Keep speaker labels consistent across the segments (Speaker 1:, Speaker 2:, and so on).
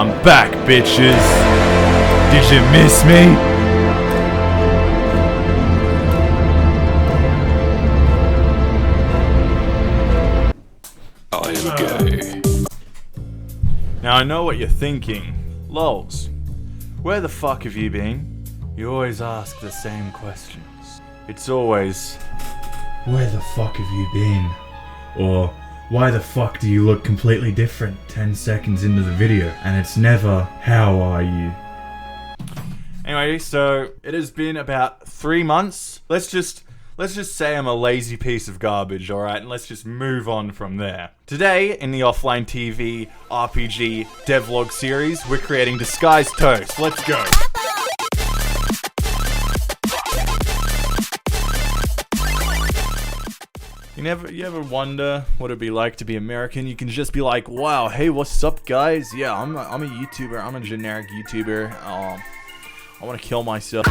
Speaker 1: I'm back, bitches. Did you miss me? I am gay. Now I know what you're thinking. Lols, where the fuck have you been? You always ask the same questions. It's always, where the fuck have you been? Or, why the fuck do you look completely different 10 seconds into the video? And it's never, how are you? Anyway, so it has been about 3 months. Let's just say I'm a lazy piece of garbage, alright? And let's just move on from there. Today, in the offline TV RPG Devlog series, we're creating Disguised Toast. Let's go. You ever wonder what it'd be like to be American? You can just be like, wow, hey, what's up, guys? Yeah, I'm a YouTuber. I'm a generic YouTuber. I want to kill myself.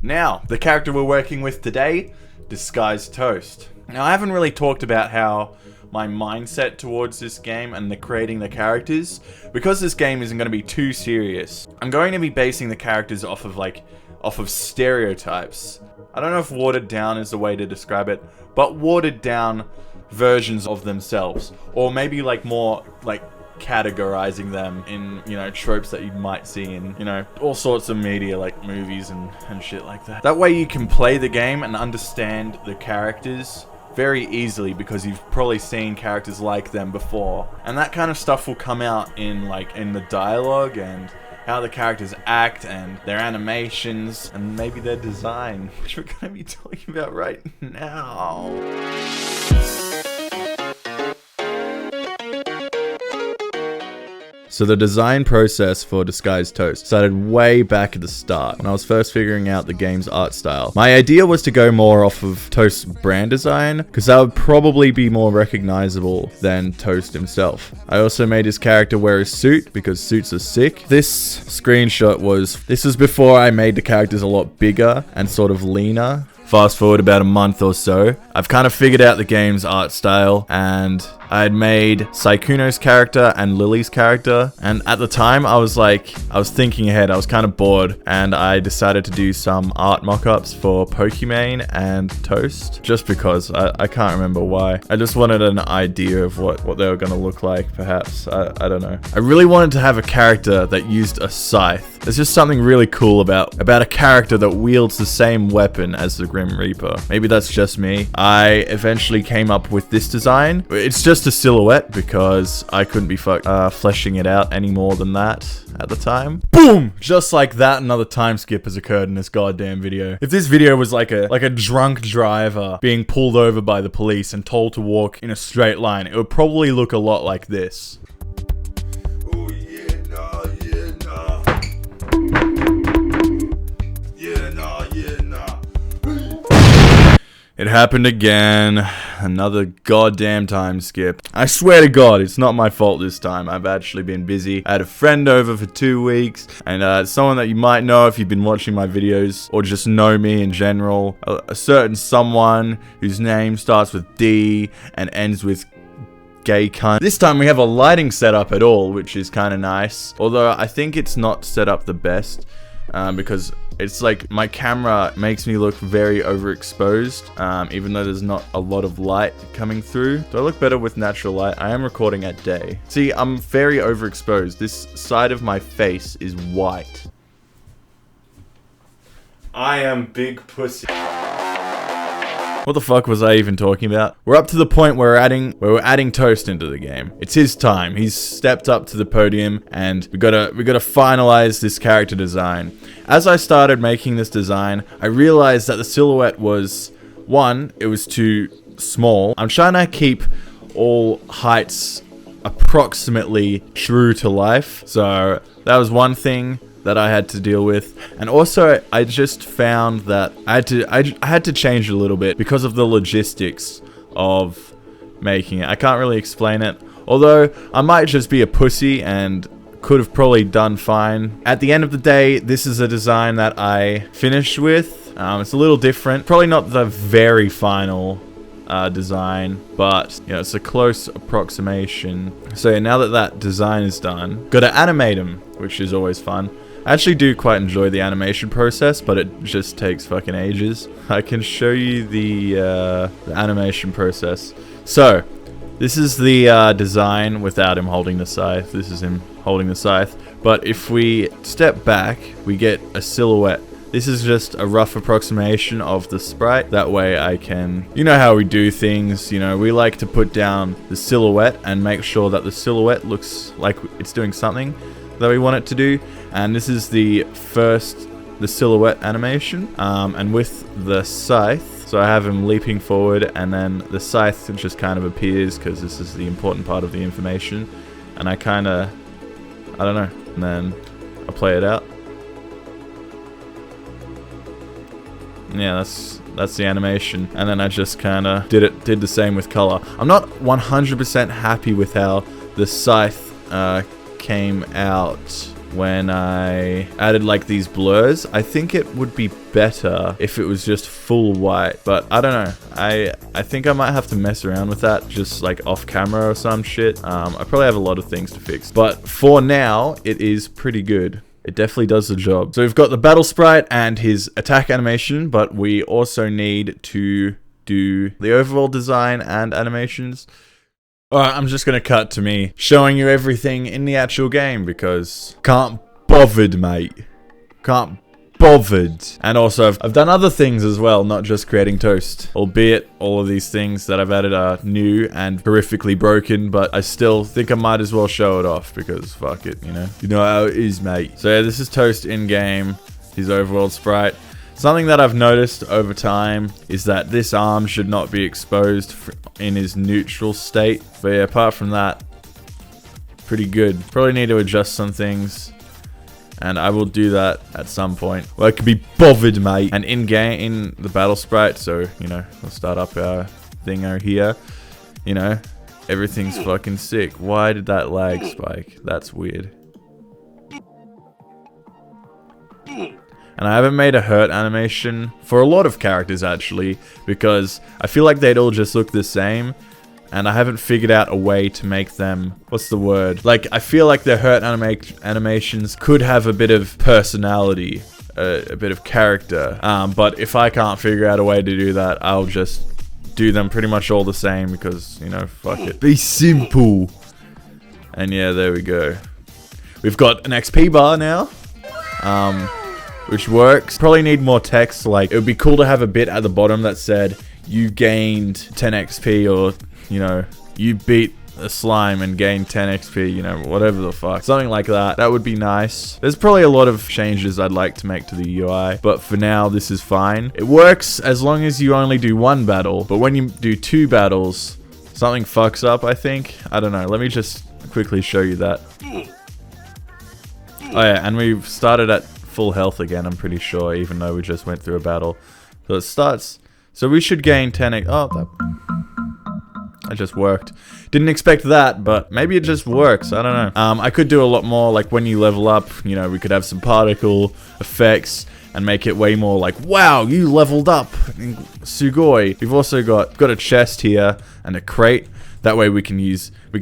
Speaker 1: Now, the character we're working with today, Disguised Toast. Now, I haven't really talked about how my mindset towards this game and creating the characters, because this game isn't going to be too serious. I'm going to be basing the characters off of stereotypes. I don't know if watered down is the way to describe it, but watered down versions of themselves, or maybe like more like categorizing them in, you know, tropes that you might see in, you know, all sorts of media like movies and shit like that. That way you can play the game and understand the characters very easily, because you've probably seen characters like them before, and that kind of stuff will come out in the dialogue and how the characters act and their animations and maybe their design, which we're going to be talking about right now. So the design process for Disguised Toast started way back at the start when I was first figuring out the game's art style. My idea was to go more off of Toast's brand design, because that would probably be more recognizable than Toast himself. I also made his character wear a suit because suits are sick. This screenshot was before I made the characters a lot bigger and sort of leaner. Fast forward about a month or so, I've kind of figured out the game's art style, and I had made Saikuno's character and Lily's character, and at the time I was thinking ahead. I was kind of bored, and I decided to do some art mock-ups for Pokimane and Toast, just because. I can't remember why. I just wanted an idea of what they were going to look like, perhaps. I don't know. I really wanted to have a character that used a scythe. There's just something really cool about a character that wields the same weapon as the Grim Reaper. Maybe that's just me. I eventually came up with this design. It's just a silhouette because I couldn't be fleshing it out any more than that at the time. Boom! Just like that, another time skip has occurred in this goddamn video. If this video was like a drunk driver being pulled over by the police and told to walk in a straight line, it would probably look a lot like this. It happened again. Another goddamn time skip. I swear to God, it's not my fault this time. I've actually been busy. I had a friend over for 2 weeks, and someone that you might know if you've been watching my videos, or just know me in general. A certain someone whose name starts with D and ends with gay cunt. This time we have a lighting setup at all, which is kind of nice. Although I think it's not set up the best. Because it's like my camera makes me look very overexposed, even though there's not a lot of light coming through. Do I look better with natural light? I am recording at day. See, I'm very overexposed. This side of my face is white. I am big pussy. What the fuck was I even talking about? We're up to the point where we're adding Toast into the game. It's his time. He's stepped up to the podium, and we gotta finalize this character design. As I started making this design, I realized that the silhouette was, one, it was too small. I'm trying to keep all heights approximately true to life. So that was one thing that I had to deal with. And also I just found that I had to change a little bit because of the logistics of making it. I can't really explain it, although I might just be a pussy and could have probably done fine. At the end of the day, this is a design that I finished with. It's a little different, probably not the very final design, but you know, it's a close approximation. So now that that design is done, gotta animate him, which is always fun. I actually do quite enjoy the animation process, but it just takes fucking ages. I can show you the animation process. So, this is the design without him holding the scythe. This is him holding the scythe. But if we step back, we get a silhouette. This is just a rough approximation of the sprite. That way I can, you know how we do things, you know, we like to put down the silhouette and make sure that the silhouette looks like it's doing something that we want it to do. And this is the silhouette animation, and with the scythe, so I have him leaping forward, and then the scythe just kind of appears because this is the important part of the information, and I don't know, and then I play it out. Yeah, that's the animation, and then I just kind of did the same with color. I'm not 100% happy with how the scythe came out when I added like these blurs. I think it would be better if it was just full white, but I don't know. I think I might have to mess around with that just like off camera or some shit. I probably have a lot of things to fix, but for now it is pretty good. It definitely does the job. So we've got the battle sprite and his attack animation, but we also need to do the overall design and animations. Alright, I'm just gonna cut to me showing you everything in the actual game because can't bothered, mate. Can't bothered. And also, I've done other things as well, not just creating toast. Albeit, all of these things that I've added are new and horrifically broken, but I still think I might as well show it off because fuck it, you know? You know how it is, mate. So yeah, this is Toast in-game, his overworld sprite. Something that I've noticed over time is that this arm should not be exposed in his neutral state. But yeah, apart from that, pretty good. Probably need to adjust some things, and I will do that at some point. Well, I could be bothered, mate. And in-game, in the battle sprite, so, you know, we'll start up our thing over here. You know, everything's fucking sick. Why did that lag spike? That's weird. And I haven't made a hurt animation for a lot of characters actually, because I feel like they'd all just look the same, and I haven't figured out a way to make them, what's the word? Like, I feel like their hurt animations could have a bit of personality, a bit of character, but if I can't figure out a way to do that, I'll just do them pretty much all the same because, you know, fuck it. Be simple. And yeah, there we go. We've got an XP bar now. Which works. Probably need more text, like, it would be cool to have a bit at the bottom that said, you gained 10 XP, or, you know, you beat a slime and gained 10 XP, you know, whatever the fuck. Something like that. That would be nice. There's probably a lot of changes I'd like to make to the UI, but for now, this is fine. It works as long as you only do one battle, but when you do 2 battles, something fucks up, I think. I don't know. Let me just quickly show you that. Oh yeah, and we've started at full health again, I'm pretty sure, even though we just went through a battle. So it starts, so we should gain 10, oh, that just worked. Didn't expect that, but maybe it just works, I don't know. I could do a lot more, like when you level up, you know, we could have some particle effects and make it way more like, wow, you leveled up, sugoi. We've also got a chest here and a crate. That way we can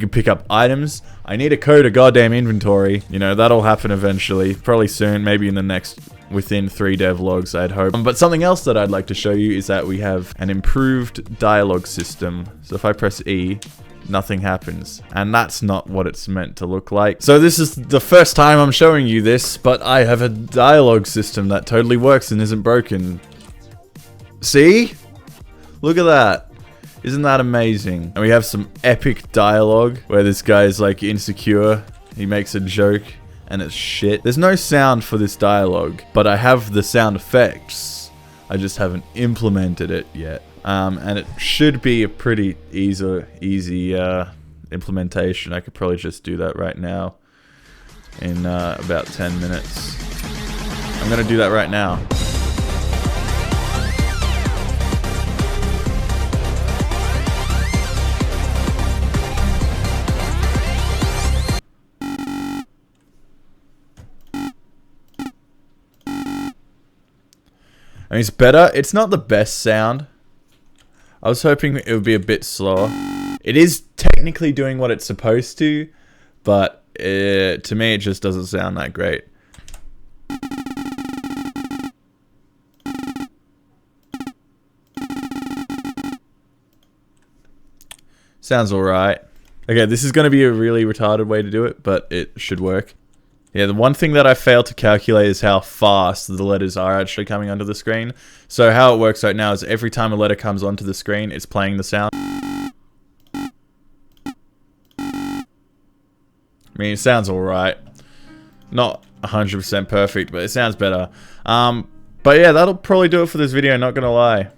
Speaker 1: pick up items. I need a code of goddamn inventory. You know, that'll happen eventually. Probably soon, maybe in the within 3 devlogs, I'd hope. But something else that I'd like to show you is that we have an improved dialogue system. So if I press E, nothing happens. And that's not what it's meant to look like. So this is the first time I'm showing you this, but I have a dialogue system that totally works and isn't broken. See? Look at that. Isn't that amazing? And we have some epic dialogue where this guy is like insecure. He makes a joke and it's shit. There's no sound for this dialogue, but I have the sound effects. I just haven't implemented it yet. And it should be a pretty easy implementation. I could probably just do that right now in about 10 minutes. I'm gonna do that right now. I mean, it's better. It's not the best sound. I was hoping it would be a bit slower. It is technically doing what it's supposed to, but to me it just doesn't sound that great. Sounds alright. Okay, this is going to be a really retarded way to do it, but it should work. Yeah, the one thing that I failed to calculate is how fast the letters are actually coming onto the screen. So how it works right now is every time a letter comes onto the screen, it's playing the sound. I mean, it sounds alright. Not 100% perfect, but it sounds better. But yeah, that'll probably do it for this video, not gonna lie.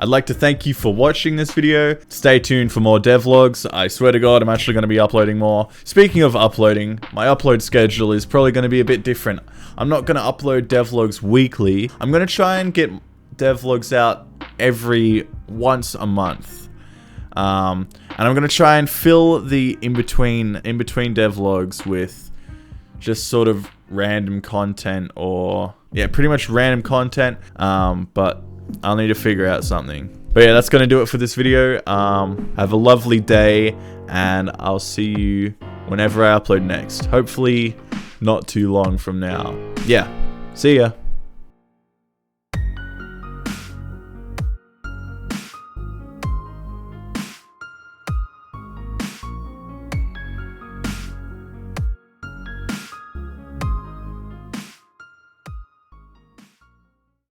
Speaker 1: I'd like to thank you for watching this video. Stay tuned for more devlogs. I swear to God, I'm actually going to be uploading more. Speaking of uploading, my upload schedule is probably going to be a bit different. I'm not going to upload devlogs weekly. I'm going to try and get devlogs out once a month. And I'm going to try and fill the in-between devlogs with just sort of random content, or yeah, pretty much random content. But I'll need to figure out something. But yeah, that's going to do it for this video. Have a lovely day, and I'll see you whenever I upload next. Hopefully not too long from now. Yeah, see ya.